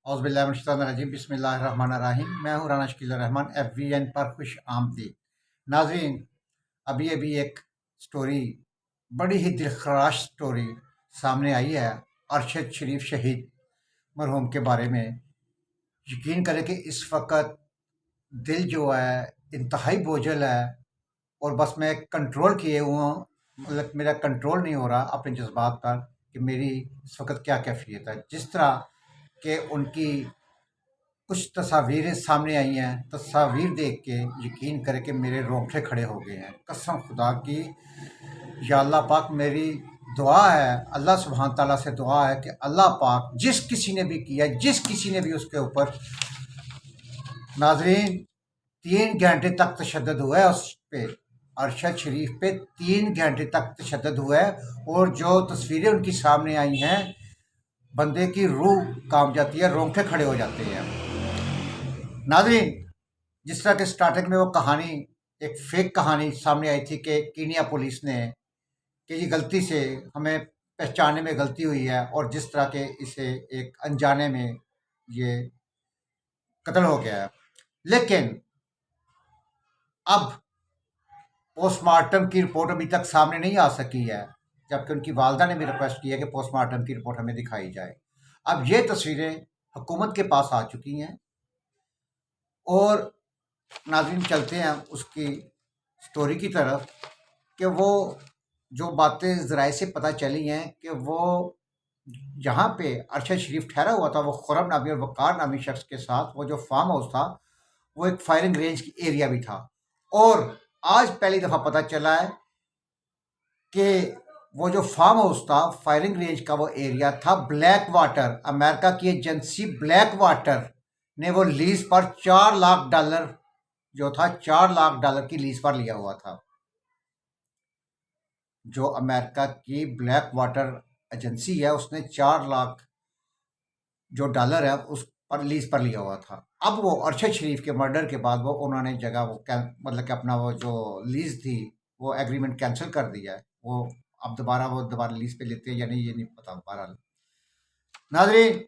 औज़ुबिल्लाहिमिनश्शैतानिर्रजीम बिस्मिल्लाहिर्रहमानिर्रहीम। मैं हूँ राना शकील रहमान, FVN पर खुश आमदीद। नाज़रीन, अभी अभी एक स्टोरी, बड़ी ही दिलखराश स्टोरी सामने आई है अरशद शरीफ शहीद मरहूम के बारे में। यकीन करें कि इस वक्त दिल जो है इंतहाई बोझल है और बस मैं कंट्रोल किए हुआ हूँ, मतलब मेरा कंट्रोल नहीं हो रहा अपने जज्बात पर कि मेरी इस वक्त क्या कैफियत है। जिस तरह के उनकी कुछ तस्वीरें सामने आई हैं, तस्वीर देख के यकीन करें कि मेरे रोंगटे खड़े हो गए हैं। कसम खुदा की, या अल्लाह पाक, मेरी दुआ है, अल्लाह सुब्हान ताला से दुआ है कि अल्लाह पाक जिस किसी ने भी किया, जिस किसी ने भी उसके ऊपर, नाजरीन, 3 घंटे तक तशद्दुद हुआ है उस पे, अरशद शरीफ पे 3 घंटे तक तशद्दुद हुआ है। और जो तस्वीरें उनकी सामने आई हैं, बंदे की रूह कांप जाती है, रोंगटे खड़े हो जाते हैं। नाजरीन, जिस तरह के स्टार्टिंग में वो कहानी, एक फेक कहानी सामने आई थी कि कीनिया पुलिस ने, कि ये गलती से हमें पहचानने में गलती हुई है, और जिस तरह के इसे एक अनजाने में ये कत्ल हो गया है। लेकिन अब पोस्टमार्टम की रिपोर्ट अभी तक सामने नहीं आ सकी है, जबकि उनकी वालदा ने भी रिक्वेस्ट की है कि पोस्टमार्टम की रिपोर्ट हमें दिखाई जाए। अब ये तस्वीरें हुकूमत के पास आ चुकी हैं और नाज़रीन, चलते हैं उसकी स्टोरी की तरफ कि वो जो बातें ज़राए से पता चली हैं कि वो जहाँ पे अरशद शरीफ ठहरा हुआ था, वो खुरम नामी और वक़ार नामी शख्स के साथ, वो जो फार्म हाउस था, वो एक फायरिंग रेंज की एरिया भी था। और आज पहली दफ़ा पता चला है कि वो जो फार्म हाउस था, फायरिंग रेंज का वो एरिया था, ब्लैक वाटर, अमेरिका की एजेंसी ब्लैक वाटर ने वो लीज पर $4 लाख जो था, $4 लाख की लीज पर लिया हुआ था। जो अमेरिका की ब्लैक वाटर एजेंसी है, उसने 4 लाख जो डॉलर है उस पर लीज पर लिया हुआ था। अब वो अरशद शरीफ के मर्डर के बाद वो उन्होंने जगह वो मतलब कि अपना वो जो लीज थी, वो एग्रीमेंट कैंसिल कर दिया है। वो अब दोबारा लीज पे लेते हैं या नहीं, ये नहीं पता। बहरहाल नाजरीन,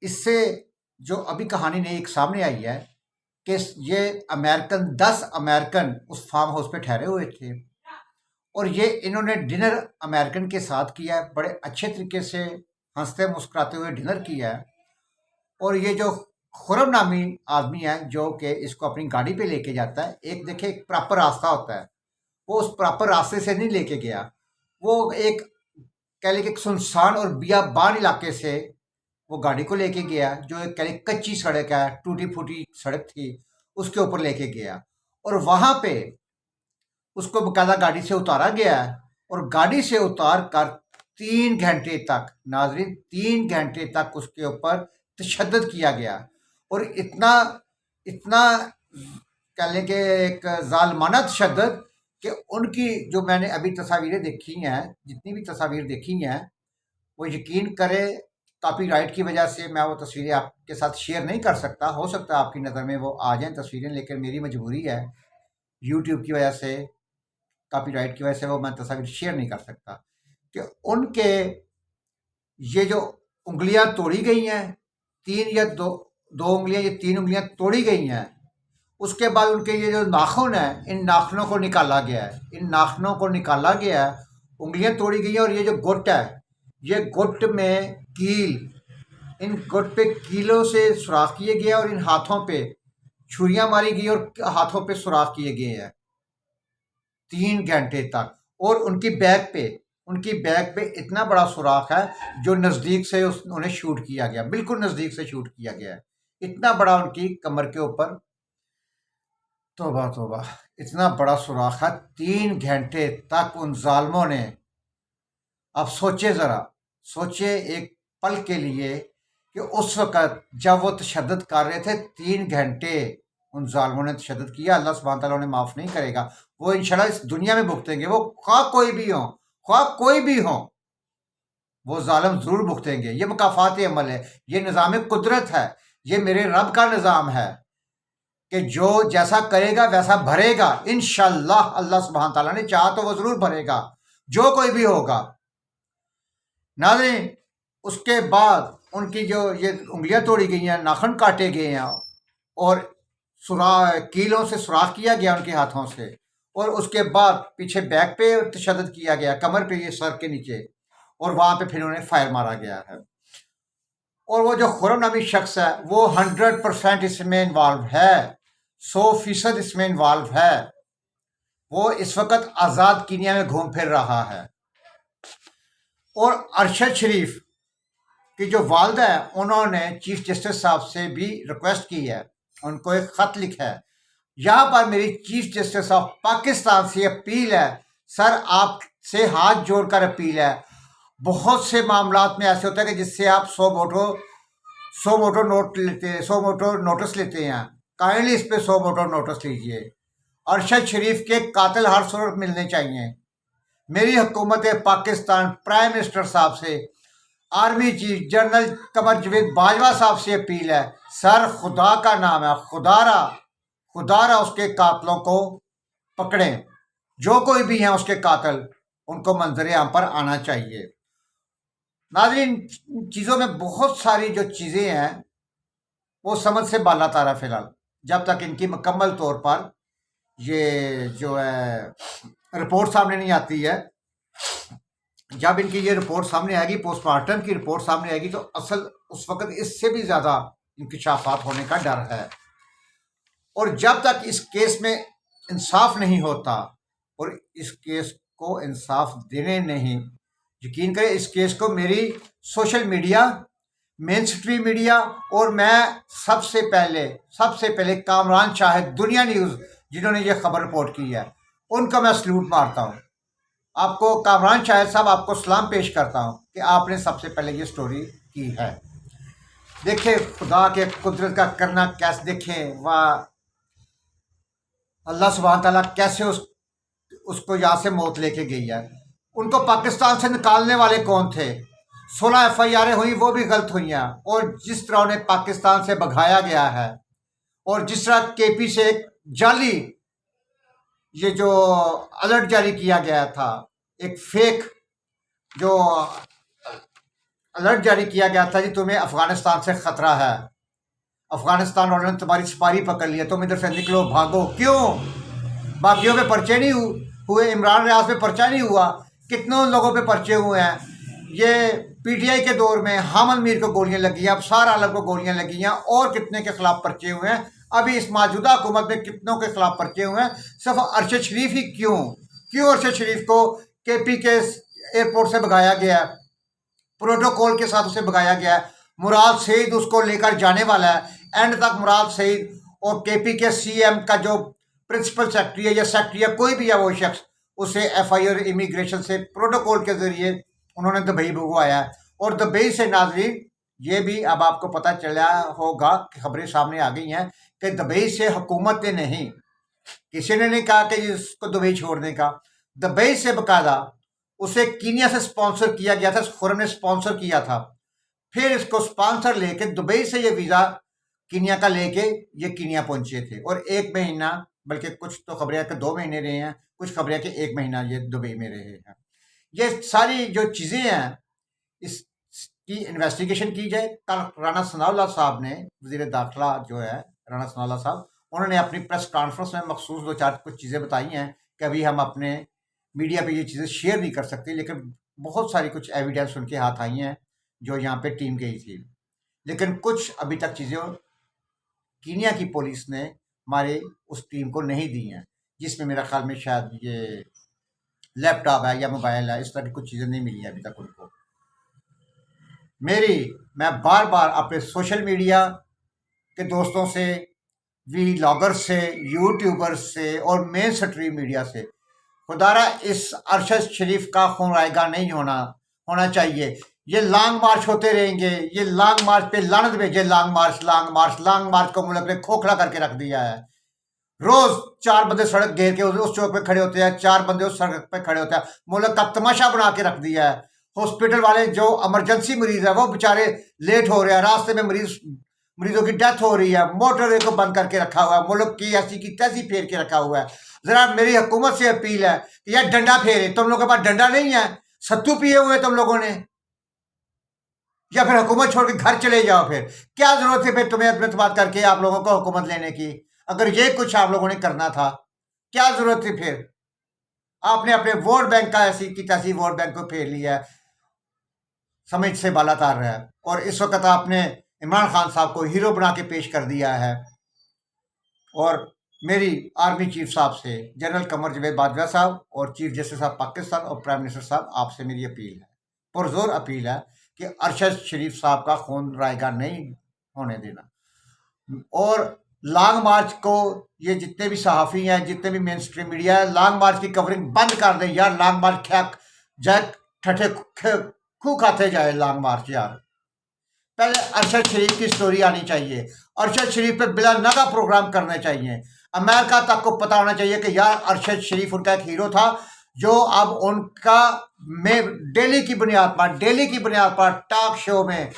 इससे जो अभी कहानी नई एक सामने आई है कि ये 10 अमेरिकन उस फार्म हाउस पे ठहरे हुए थे और ये इन्होंने डिनर अमेरिकन के साथ किया है। बड़े अच्छे तरीके से हंसते मुस्कुराते हुए डिनर किया है। और ये जो खुरम नामी आदमी है जो कि इसको अपनी गाड़ी पे लेके जाता है, एक देखिए एक प्रॉपर रास्ता होता है, वो उस प्रॉपर रास्ते से नहीं लेके गया। वो एक कह लें कि सुनसान और बियाबान इलाके से वो गाड़ी को लेके गया, जो एक कह लें कच्ची सड़क है, टूटी फूटी सड़क थी, उसके ऊपर लेके गया। और वहां पे उसको बकायदा गाड़ी से उतारा गया है और गाड़ी से उतार कर 3 घंटे तक, नाजरीन, 3 घंटे तक उसके ऊपर तशद्दुद किया गया। और इतना इतना कह लें कि एक जालमाना तशद्दुद कि उनकी जो मैंने अभी तस्वीरें देखी हैं, जितनी भी तस्वीर देखी हैं, वो यकीन करें कॉपीराइट की वजह से मैं वो तस्वीरें आपके साथ शेयर नहीं कर सकता। हो सकता है आपकी नज़र में वो आ जाएं तस्वीरें, लेकिन मेरी मजबूरी है, यूट्यूब की वजह से, कॉपीराइट की वजह से वो मैं तस्वीर शेयर नहीं कर सकता। कि उनके ये जो उंगलियां तोड़ी गई हैं, तीन या दो उंगलियां, ये 3 उंगलियां तोड़ी गई हैं। उसके बाद उनके ये जो नाखून है, इन नाखूनों को निकाला गया है, इन नाखूनों को निकाला गया है, उंगलियां तोड़ी गई हैं। और ये जो गुट है, ये गुट में कील, इन गुट पे कीलों से सुराख किए गए और इन हाथों पे छुरियां मारी गई और हाथों पे सुराख किए गए हैं 3 घंटे तक। और उनकी बैग पे इतना बड़ा सुराख है जो नज़दीक से उन्हें शूट किया गया, बिल्कुल नज़दीक से शूट किया गया है। इतना बड़ा उनकी कमर के ऊपर, तौबा तौबा, इतना बड़ा सुराख है 3 घंटे तक उन जालमों ने। अब सोचे ज़रा, सोचे एक पल के लिए कि उस वक़्त जब वो तशद्दुद कर रहे थे, 3 घंटे उन ज़ालिमों ने तशद्दुद किया। अल्लाह सुब्हान तआला उन्हें माफ़ नहीं करेगा। वो इंशाल्लाह इस दुनिया में भुगतेंगे, वो ख्वाह कोई भी हो, ख्वाह कोई भी हो, वो ज़ालिम ज़रूर भुगतेंगे। ये मुकाफ़ात अमल है, ये निज़ाम कुदरत है, ये मेरे रब का निज़ाम है कि जो जैसा करेगा वैसा भरेगा। इंशाल्लाह अल्लाह सुब्हान तआला ने चाहा तो वो ज़रूर भरेगा, जो कोई भी होगा। नाज़रीन, उसके बाद उनकी जो ये उंगलियां तोड़ी गई हैं, नाखून काटे गए हैं और कीलों से सुराख किया गया उनके हाथों से, और उसके बाद पीछे बैक पे तशद्दुद किया गया, कमर पे, ये सर के नीचे, और वहां पे फिर उन्हें फायर मारा गया है। और वो जो खुर्रम नामी शख्स है वो 100% इसमें इन्वॉल्व है, 100% इसमें इन्वॉल्व है। वो इस वक्त आज़ाद कीनिया में घूम फिर रहा है। और अरशद शरीफ की जो वालदा है, उन्होंने चीफ जस्टिस साहब से भी रिक्वेस्ट की है, उनको एक खत लिखा है। यहाँ पर मेरी चीफ जस्टिस ऑफ पाकिस्तान से अपील है, सर आपसे हाथ जोड़कर अपील है, बहुत से मामलात में ऐसे होता है कि जिससे आप 100 मोटो नोट लेते हैं, 100 मोटो नोटिस लेते हैं, काइंडली इस पे 100 मोटो नोटिस लीजिए। अरशद शरीफ के कातिल हर सूरत मिलने चाहिए। मेरी हुकूमत पाकिस्तान प्राइम मिनिस्टर साहब से, आर्मी चीफ जनरल कमर जवेद बाजवा साहब से अपील है, सर खुदा का नाम है, खुदारा उसके कातलों को पकड़ें, जो कोई भी हैं उसके कातिल, उनको मंजर आम पर आना चाहिए। नाज़रीन, चीज़ों में बहुत सारी जो चीज़ें हैं वो समझ से बाला तारा फिलहाल, जब तक इनकी मुकम्मल तौर पर ये जो है रिपोर्ट सामने नहीं आती है। जब इनकी ये रिपोर्ट सामने आएगी, पोस्टमार्टम की रिपोर्ट सामने आएगी, तो असल उस वक्त इससे भी ज़्यादा इंकशाफात होने का डर है। और जब तक इस केस में इंसाफ नहीं होता, और इस केस को इंसाफ देने नहीं, यकीन करें इस केस को मेरी social media, main stream media, और मैं सबसे पहले कामरान शाहिद, दुनिया न्यूज़, जिन्होंने ये खबर रिपोर्ट की है, उनका मैं सल्यूट मारता हूँ। आपको कामरान शाहिद साहब, आपको सलाम पेश करता हूँ कि आपने सबसे पहले ये स्टोरी की है। देखें खुदा के कुदरत का करना कैसे, देखें वाह, अल्लाह सुब्हान ताला कैसे उसको यहाँ से मौत लेके गई है। उनको पाकिस्तान से निकालने वाले कौन थे? 16 FIR हुई, वो भी गलत हुई हैं। और जिस तरह उन्हें पाकिस्तान से भगाया गया है, और जिस तरह KP से एक जाली ये जो अलर्ट जारी किया गया था, एक फेक जो अलर्ट जारी किया गया था, जी तुम्हें अफगानिस्तान से खतरा है, अफगानिस्तान वालों ने तुम्हारी सुपारी पकड़ ली है, तुम इधर से निकलो, भागो। क्यों? बाकियों पे पर्चे नहीं हुए, इमरान रियाज पे पर्चा नहीं हुआ, कितनों लोगों पे पर्चे हुए हैं। ये PTI के दौर में हामद मीर को गोलियां लगी हैं, अब सार आलम को गोलियां लगी हैं, और कितने के खिलाफ पर्चे हुए हैं। अभी इस मौजूदा हुकूमत में कितनों के खिलाफ पर्चे हुए हैं। सिर्फ अरशद शरीफ ही क्यों अरशद शरीफ को KP के एयरपोर्ट से भगाया गया, प्रोटोकॉल के साथ उसे भगाया गया। मुराद सईद उसको लेकर जाने वाला है, एंड तक मुराद सईद और KP के CM का जो प्रिंसिपल सेक्रेटरी है या सेक्रेटरी है, कोई भी है वो शख्स, उसे FIR इमिग्रेशन से प्रोटोकॉल के जरिए उन्होंने दुबई भगवाया है। और दुबई से नाज़रीन ये भी अब आपको पता चला होगा कि खबरें सामने आ गई हैं कि दुबई से हुकूमत ने नहीं, किसी ने नहीं कहा कि इसको दुबई छोड़ने का, दुबई से बकायदा उसे कीनिया से स्पॉन्सर किया गया था, खुर्रम ने स्पॉन्सर किया था। फिर इसको स्पॉन्सर लेके दुबई से ये वीज़ा कीनिया का लेके ये कीनिया पहुंचे थे, और 1 महीना, बल्कि कुछ तो खबरें कि 2 महीने रहे हैं, कुछ खबरें कि 1 महीना ये दुबई में रहे हैं। ये सारी जो चीज़ें हैं इसकी इन्वेस्टिगेशन की जाए। कल राना सनाउल्लाह साहब ने, वज़ीर दाखिला जो है राना सनाउल्लाह साहब, उन्होंने अपनी प्रेस कॉन्फ्रेंस में मखसूस 2-4 कुछ चीज़ें बताई हैं कि अभी हम अपने मीडिया पे ये चीज़ें शेयर नहीं कर सकते, लेकिन बहुत सारी कुछ एविडेंस उनके हाथ आई हैं जो यहाँ पे टीम गई थी। लेकिन कुछ अभी तक चीज़ें कीनिया की पुलिस ने हमारे उस टीम को नहीं दी हैं, जिसमें मेरा ख्याल में शायद ये लैपटॉप है या मोबाइल है, इस तरह की कुछ चीज़ें नहीं मिली हैं अभी तक उनको। मैं बार बार अपने सोशल मीडिया के दोस्तों से, व्लॉगर्स से, यूट्यूबर्स से और मेन स्ट्रीम मीडिया से, खुदारा इस अरशद शरीफ का खून रायगा नहीं होना चाहिए। ये लॉन्ग मार्च होते रहेंगे, ये लॉन्ग मार्च पे लानत भेजे, लॉन्ग मार्च को मुल्क ने खोखला करके रख दिया है। रोज 4 बंदे सड़क घेर के उस चौक पे खड़े होते हैं, 4 बंदे उस सड़क पे खड़े होते हैं, मुल्क का तमाशा बना के रख दिया है। हॉस्पिटल वाले जो इमरजेंसी मरीज है वो बेचारे लेट हो रहे हैं, रास्ते में मरीजों की डेथ हो रही है, मोटरवे को बंद करके रखा हुआ है, मुल्क की ऐसी की तैसी फेर के रखा हुआ है। जरा मेरी हुकूमत से अपील है कि यार डंडा फेरे, तुम लोगों के पास डंडा नहीं है, सत्तू पिए हुए तुम लोगों ने। या फिर हुकूमत छोड़ के घर चले जाओ। फिर क्या जरूरत है फिर तुम्हें अपने बात करके आप लोगों को हुकूमत लेने की? अगर ये कुछ आप लोगों ने करना था, क्या जरूरत थी फिर? आपने अपने वोट बैंक का ऐसी की तैसी वोट बैंक को फेर लिया है, समझ से बाला तार रहा है। और इस वक्त आपने इमरान खान साहब को हीरो बना के पेश कर दिया है। और मेरी आर्मी चीफ साहब से, जनरल कमर जवेद बाजवा साहब और चीफ जस्टिस ऑफ पाकिस्तान और प्राइम मिनिस्टर साहब, आपसे मेरी अपील है, पुरजोर अपील है कि अरशद शरीफ साहब का खून रायगा नहीं होने देना। और लॉन्ग मार्च को ये जितने भी सहाफ़ी हैं, जितने भी मेन स्ट्रीम मीडिया है, लॉन्ग मार्च की कवरिंग बंद कर दें यार। लॉन्ग मार्च क्या जाए, ठठे खू खाते जाए लॉन्ग मार्च यार। पहले अरशद शरीफ की स्टोरी आनी चाहिए, अरशद शरीफ पे बिला नगा प्रोग्राम करने चाहिए। अमेरिका तक को पता होना चाहिए कि यार अरशद शरीफ उनका एक हीरो था, जो अब उनका में डेली की बुनियाद पर टॉक शो में,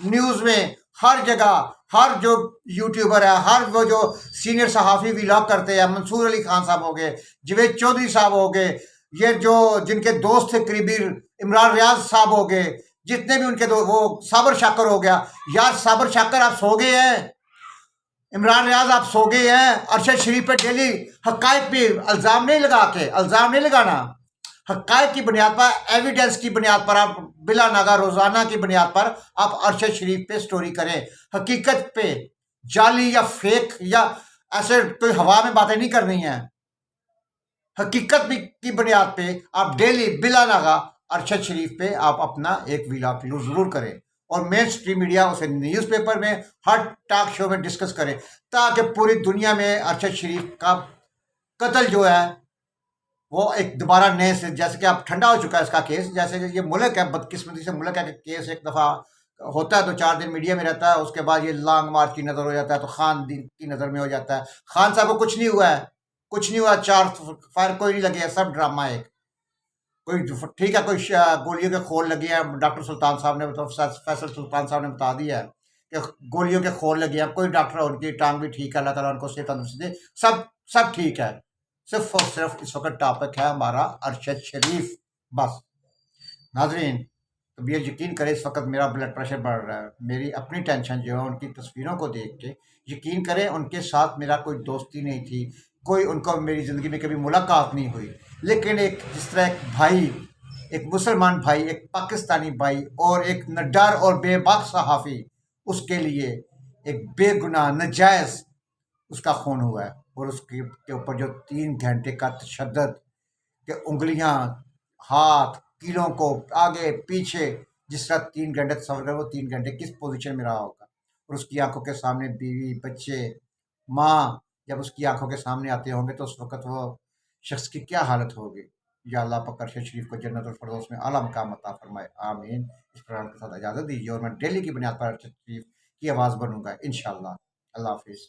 न्यूज़ में, हर जगह, हर जो यूट्यूबर है, हर वो जो सीनियर सहाफ़ी व्लॉग करते हैं, मंसूर अली खान साहब हो गए, जवेद चौधरी साहब हो गए, ये जो जिनके दोस्त थे करीबी, इमरान रियाज साहब हो गए, जितने भी उनके वो साबर शाकर हो गया। यार साबर शाकर आप सो गए हैं, इमरान रियाज आप सो गए हैं। अरशद शरीफ पे डेली हकायक पे इल्ज़ाम नहीं लगा के, इल्ज़ाम नहीं लगाना, हकायक की बुनियाद पर, एविडेंस की बुनियाद पर, आप बिला नागा रोजाना की बुनियाद पर आप अरशद शरीफ पे स्टोरी करें। हकीकत पे जाली या फेक या ऐसे कोई हवा में बातें नहीं करनी है। हकीकत भी की बुनियाद पे आप डेली बिला नागा अरशद शरीफ पे आप अपना एक व्लॉग जरूर करें। और मेन स्ट्रीम मीडिया उसे न्यूज़पेपर में, हर टॉक शो में डिस्कस करे, ताकि पूरी दुनिया में अरशद शरीफ का कत्ल जो है वो एक दोबारा नए से, जैसे कि अब ठंडा हो चुका है इसका केस, जैसे कि ये मुल्क है, बदकिस्मती से मुल्क है कि केस एक दफ़ा होता है तो 4 दिन मीडिया में रहता है, उसके बाद ये लॉन्ग मार्च की नज़र हो जाता है, तो खान दिन की नज़र में हो जाता है। खान साहब को कुछ नहीं हुआ है, कुछ नहीं हुआ, 4 फायर कोई नहीं लगे है, सब ड्रामा है। कोई ठीक है, कोई गोलियों के खोल लगे हैं, डॉक्टर सुल्तान साहब ने तो फैसल सुल्तान साहब ने बता दिया है कि गोलियों के खोल लगे हैं। कोई डॉक्टर, उनकी टांग भी ठीक है, अल्लाह ताला उनको सेहत तंदुरुस्ती दे, सब सब ठीक है। सिर्फ और सिर्फ इस वक्त टॉपिक है हमारा अरशद शरीफ, बस। नाजरीन, तो ये यकीन करें इस वक्त मेरा ब्लड प्रेशर बढ़ रहा है, मेरी अपनी टेंशन जो है उनकी तस्वीरों को देख के। यकीन करें उनके साथ मेरा कोई दोस्ती नहीं थी, कोई उनको मेरी ज़िंदगी में कभी मुलाकात नहीं हुई, लेकिन एक जिस तरह एक भाई, एक मुसलमान भाई, एक पाकिस्तानी भाई और एक नड्डार और बेबाक सहाफ़ी, उसके लिए एक बेगुनाह नजायज़ उसका खून हुआ है। और उसके के ऊपर जो 3 घंटे का तशद्दुद, कि उंगलियां, हाथ, कीलों को आगे पीछे, जिस तरह 3 घंटे सफर कर, वो 3 घंटे किस पोजीशन में रहा होगा। और उसकी आंखों के सामने बीवी, बच्चे, माँ जब उसकी आंखों के सामने आते होंगे तो उस वक्त वो शख्स की क्या हालत होगी। या अल्लाह पाक अरशद शरीफ को जन्नतुल फिरदौस में आला मकाम अता फरमाए, आमीन। इस प्रोग्राम के साथ इजाज़त दीजिए और मैं डेली की बुनियाद पर अरशद शरीफ की आवाज़ बनूंगा इंशाअल्लाह। अल्लाह हाफिज़।